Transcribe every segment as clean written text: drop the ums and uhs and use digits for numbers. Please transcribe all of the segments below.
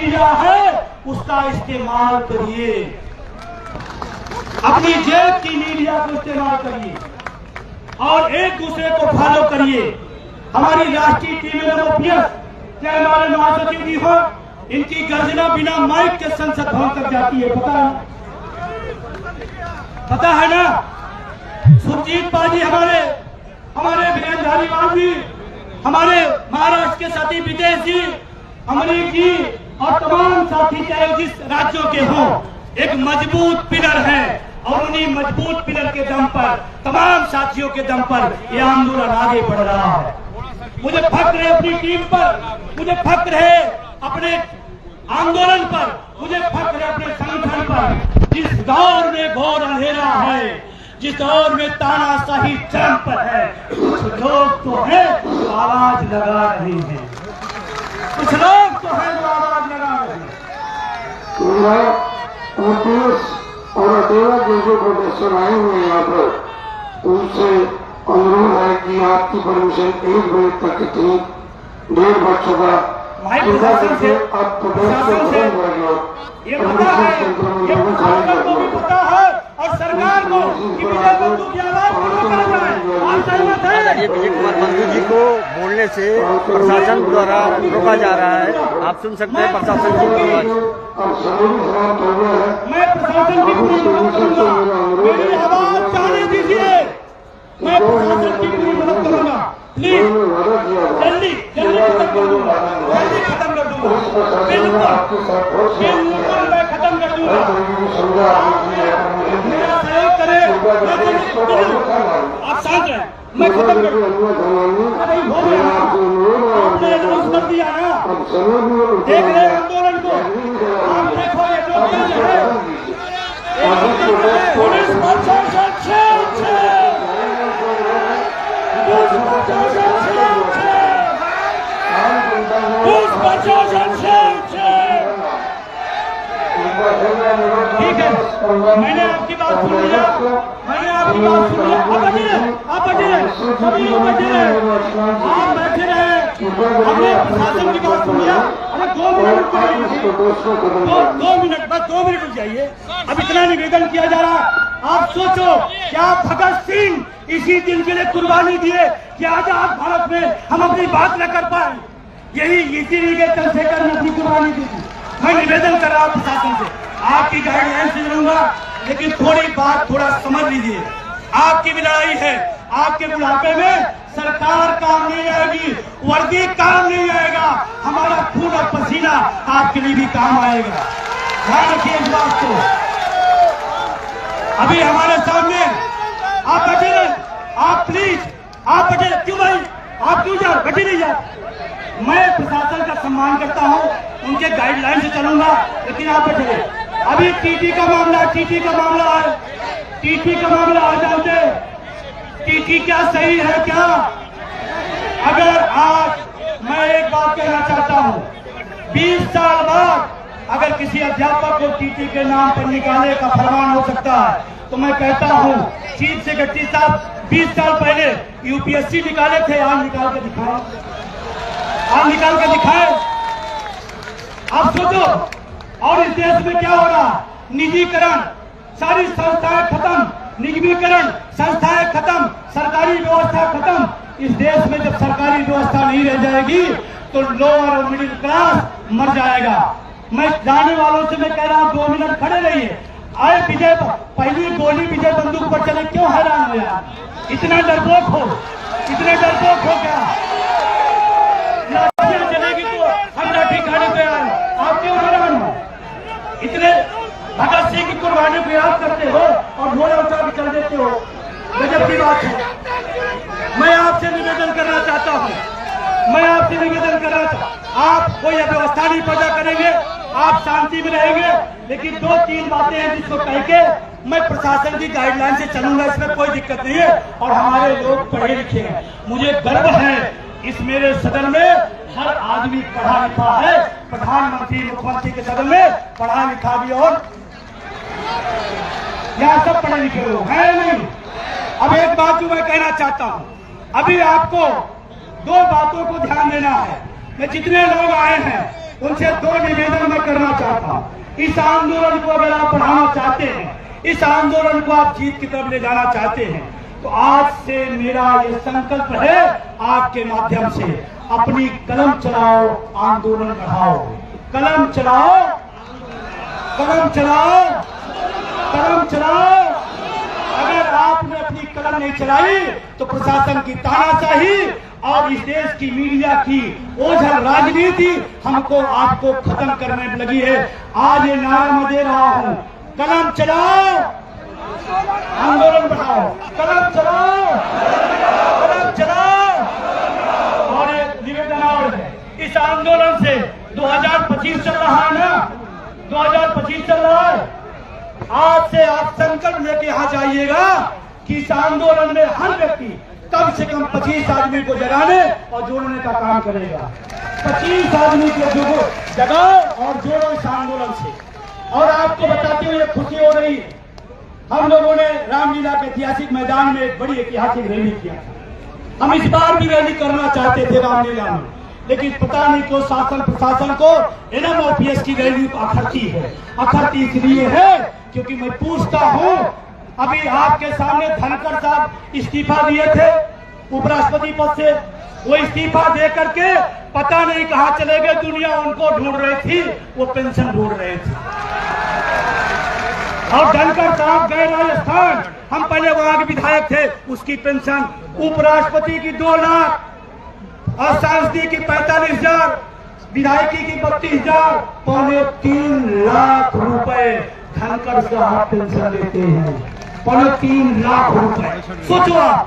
Media है उसका इस्तेमाल करिए, अपनी जेब की मीडिया को इस्तेमाल करिए और एक दूसरे को फॉलो करिए। हमारी राष्ट्रीय टीम में ओपीएस चाहे हमारे महासचिव जी हो, इनकी गर्जना बिना माइक के संसद भवन तक जाती है, पता है ना। सुरजीत पाजी हमारे वीरेंद्र धारीवाल जी, हमारे महाराष्ट्र के साथी विदेश जी, अमरीक जी और तमाम साथी चाहे जिस राज्यों के हों, एक मजबूत पिलर है और उन्हीं मजबूत पिलर के दम पर, तमाम साथियों के दम पर यह आंदोलन आगे बढ़ रहा है। मुझे फख्र है अपनी टीम पर, मुझे फख्र है अपने आंदोलन पर, मुझे फख्र है अपने संगठन पर। जिस दौर में घोर अंधेरा है, जिस दौर में तानाशाही चरम पर है, कुछ लोग तो हैं जो आवाज लगा रहे हैं, कुछ लोग तो हैं जो आवाज लगा रहे हैं। और अकेला जो प्रोटेक्शन आए हुए हैं यहाँ पर, उनसे अनुरोध है कि आपकी परमिशन 1 बजे तक की थी, 1:30 बज चुका, कृपया करके आप प्रोटेस्ट को खत्म कर दो। ये पता है और सरकार को विजय कुमार बंधु जी को बोलने से प्रशासन द्वारा रोका जा रहा है। आप सुन सकते हैं प्रशासन की आवाज। मैं प्रशासन की पूरी मदद करूंगा, मेरी आवाज जाने दीजिए, मैं प्रशासन की पूरी मदद करूंगा। प्लीज जल्दी खत्म कर दूंगा, जल्दी खत्म कर दूंगा, बिल्कुल मैं खत्म कर दूंगा। मेरा सहयोग करें, आप शांत रहें, मैं खत्म कर दूंगा। आपने अनाउंस कर दिया ना, देख रहे आंदोलन को, आप देखो ये जो चीज है, पुलिस प्रशासन ठीक है, मैंने आपकी बात सुन लिया, मैंने आपकी बात सुन लिया। आप बैठे रहे, सभी लोग बैठे रहे, आप बैठे रहे, हमने प्रशासन की बात सुन लिया। अरे 2 मिनट रुक जाइए, 2 मिनट, बस 2 मिनट रुक जाइए। अब इतना निवेदन किया जा रहा, आप सोचो क्या भगत सिंह इसी दिन के लिए कुर्बानी दिए कि आजाद भारत में हम अपनी बात न कर पाए, यही इसीलिए चंद्रशेखर ने अपनी कुर्बानी दी थी। मैं निवेदन कर रहा हूं प्रशासन से, आपकी गाइडलाइन से लूंगा, लेकिन थोड़ी बात थोड़ा समझ लीजिए। आपकी भी लड़ाई है, आपके बुढ़ापे में सरकार काम नहीं आएगी, वर्दी काम नहीं आएगा, हमारा खून और पसीना आपके लिए भी काम आएगा। ध्यान रखिए इस बात को। अभी हमारे सामने आप बैठे रहे, आप प्लीज आप बैठे, क्यों भाई आप क्यों जा बैठे नहीं जा। मैं प्रशासन का सम्मान करता हूं, उनके गाइडलाइन से चलूंगा, लेकिन आप बैठे रहे। अभी टीटी का मामला है, टीटी का मामला है, टीटी का मामला आ जाते, टीटी क्या सही है क्या? अगर आज मैं एक बात कहना चाहता हूं, 20 साल बाद अगर किसी अध्यापक को टीटी के नाम पर निकालने का फरमान हो सकता है, तो मैं कहता हूं चीफ सेक्रेटरी साहब 20 साल पहले यूपीएससी निकाले थे, आज निकाल के दिखाए, आज निकाल के दिखाए। आप सोचो, और इस देश में क्या हो रहा, निजीकरण, सारी संस्थाएं खत्म, निगमीकरण, संस्थाएं खत्म, सरकारी व्यवस्था खत्म। इस देश में जब सरकारी व्यवस्था नहीं रह जाएगी तो लोअर और मिडिल क्लास मर जाएगा। मैं जाने वालों से मैं कह रहा हूं 2 मिनट खड़े रहिए। आए विजय, पहली गोली विजय बंदूक पर चले, क्यों हैरान हो यार, इतना डरपोक हो, इतने डरपोक हो क्या? लाठियां चलेगी तो हम लाठी खाने पे आए, आप क्यों हैरान हो? इतने भगत सिंह की कुर्बानी को याद करते हो और घोड़े उठा के चल देते हो, गजब की बात है। मैं आपसे निवेदन करना चाहता हूं, मैं आपसे निवेदन कर रहा था, आप कोई अव्यवस्था नहीं पैदा करेंगे, आप शांति में रहेंगे, लेकिन 2-3 बातें हैं जिसको कह के मैं प्रशासन की गाइडलाइन से चलूंगा, इसमें कोई दिक्कत नहीं है। और हमारे लोग पढ़े लिखे हैं, मुझे गर्व है इस मेरे सदन में हर आदमी पढ़ा लिखा है, प्रधानमंत्री मुख्यमंत्री के सदन में पढ़ा लिखा भी, और यहाँ सब पढ़े लिखे लोग हैं नहीं। अब एक बात जो मैं कहना चाहता हूँ, अभी आपको 2 बातों को ध्यान देना है। मैं जितने लोग आए हैं उनसे 2 निवेदन मैं चाहता हूँ। इस आंदोलन को अगर आप बढ़ाना चाहते हैं, इस आंदोलन को आप जीत की तरफ ले जाना चाहते हैं, तो आज से मेरा ये संकल्प है, आपके माध्यम से अपनी कलम चलाओ, आंदोलन बढ़ाओ। कलम चलाओ, कलम चलाओ, कलम चलाओ। अगर आपने अपनी कलम नहीं चलाई तो प्रशासन की तानाशाही और इस देश की मीडिया की ओझल राजनीति हमको आपको खत्म करने में लगी है। आज ये नारा मैं दे रहा हूँ, कलम चलाओ, आंदोलन बढ़ाओ, कलम चलाओ, कलम चलाओ। और एक निवेदन और है, इस आंदोलन से 2025 चल रहा है ना, 2025 चल रहा है। आज से आप संकल्प लेके यहाँ जाइएगा कि इस आंदोलन में हर व्यक्ति कम से कम 25 आदमी को जगाने और जोड़ने का काम करेगा। 25 आदमी को जगाओ और जोड़ो इस आंदोलन से। और आपको बताते हुए खुशी हो रही, हम लोगों ने रामलीला के ऐतिहासिक मैदान में एक बड़ी ऐतिहासिक रैली किया था। हम इस बार भी रैली करना चाहते थे रामलीला में, लेकिन पता नहीं क्यों शासन प्रशासन को NMOPS की रैली अखरती है। अखरती इसलिए है क्योंकि मैं पूछता हूँ, अभी आपके सामने धनखड़ साहब इस्तीफा दिए थे उपराष्ट्रपति पद से, वो इस्तीफा दे करके पता नहीं कहाँ चले गए, दुनिया उनको ढूंढ रही थी, वो पेंशन ढूंढ रहे थे। और धनखड़ साहब गए राजस्थान, हम पहले वहां के विधायक थे, उसकी पेंशन उपराष्ट्रपति की 2 लाख और सांसद की 45,000, विधायकी की 32,000, 3.25 लाख रुपए धनखड़ साहब पेंशन लेते हैं। 3.25 लाख रुपए। सोचो आप,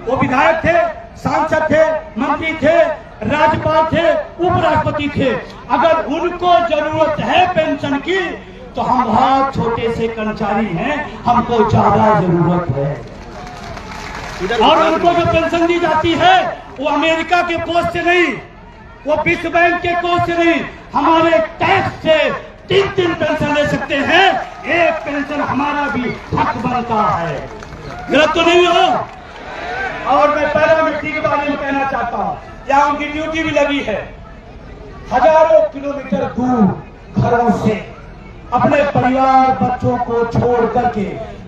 वो विधायक थे, सांसद थे, मंत्री थे, राज्यपाल थे, उपराष्ट्रपति थे। अगर उनको जरूरत है पेंशन की तो हम बहुत छोटे से कर्मचारी हैं, हमको ज्यादा जरूरत है। और उनको जो पेंशन दी जाती है वो अमेरिका के कोष से नहीं, वो विश्व बैंक के कोष से नहीं, हमारे टैक्स से 3 पेंशन ले सकते हैं। एक पेंशन हमारा भी हक बनता है। गलत तो नहीं हो? और मैं पैरामिलिट्री के बारे में कहना चाहता हूँ, यहाँ उनकी ड्यूटी भी लगी है। हजारों किलोमीटर दूर घरों से अपने परिवार बच्चों को छोड़ करके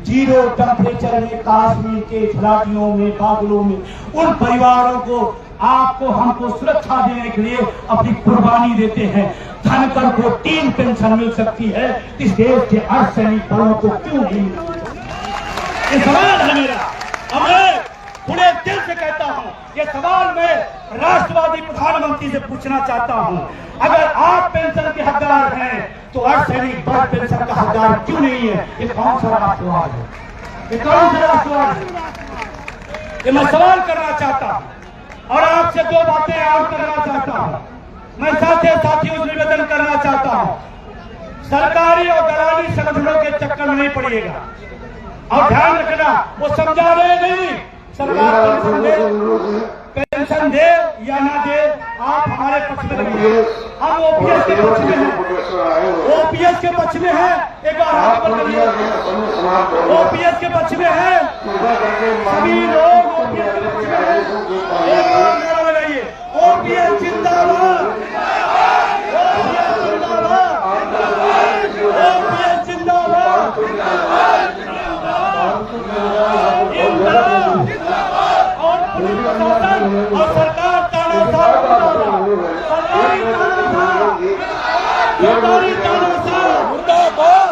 0 टेम्परेचर में कश्मीर के घाटियों में, बादलों में, उन परिवारों को, आपको, हमको सुरक्षा देने के लिए अपनी कुर्बानी देते हैं। धनखड़ को 3 पेंशन मिल सकती है, इस देश के अर्धसैनिक बलों को क्यों नहीं मिल सकती? ये सवाल है मेरा, और मैं पूरे दिल से कहता हूँ, ये सवाल मैं राष्ट्रवादी प्रधानमंत्री से पूछना चाहता हूँ। अगर आप पेंशन के हकदार हैं तो अर्धसैनिक बल पेंशन का हकदार क्यों नहीं है? ये कौन सा राष्ट्रवाद है? ये कौन सा राष्ट्रवाद है? ये मैं सवाल करना चाहता हूँ और आपसे 2 बातें और करना चाहता हूँ। मैं साथियों से निवेदन करना चाहता हूँ, सरकारी और दलाली संगठनों के चक्कर में नहीं पड़िएगा। और ध्यान रखना, वो समझा रहे नहीं, सरकार पेंशन दे या ना दे, आप हमारे पक्ष में रहिए। हम OPS के पक्ष में हैं, OPS के पक्ष में है। एक बार OPS के पक्ष में है, सभी लोग OPS के पक्ष में है। एक बार नारा लगाइए, OPS जिंदाबाद, OPS जिंदाबाद, OPS जिंदाबाद, और पुलिस प्रशासन और सरकार तानाशाह, सरकारी तानाशाह,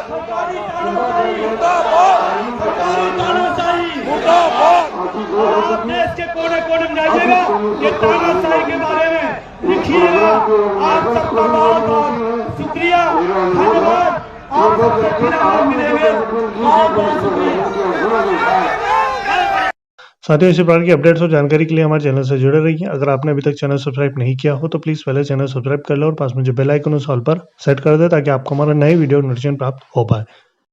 सरकारी तानाशाही मुर्दाबाद, सरकारी तानाशाही मुर्दाबाद। आप देश के कोने कोने में जाइएगा, ये तानाशाही के बारे में लिखिएगा। आप सबका बहुत बहुत शुक्रिया, धन्यवाद। आप सबसे फिर आगे मिलेंगे, बहुत बहुत शुक्रिया। साथियों, इसी प्रकार की अपडेट्स और जानकारी के लिए हमारे चैनल से जुड़े रहिए। अगर आपने अभी तक चैनल सब्सक्राइब नहीं किया हो तो प्लीज़ पहले चैनल सब्सक्राइब कर लो और पास में जो बेल आइकन उस ऑल पर सेट कर दे ताकि आपको हमारा नए वीडियो नोटिफिकेशन प्राप्त हो पाए।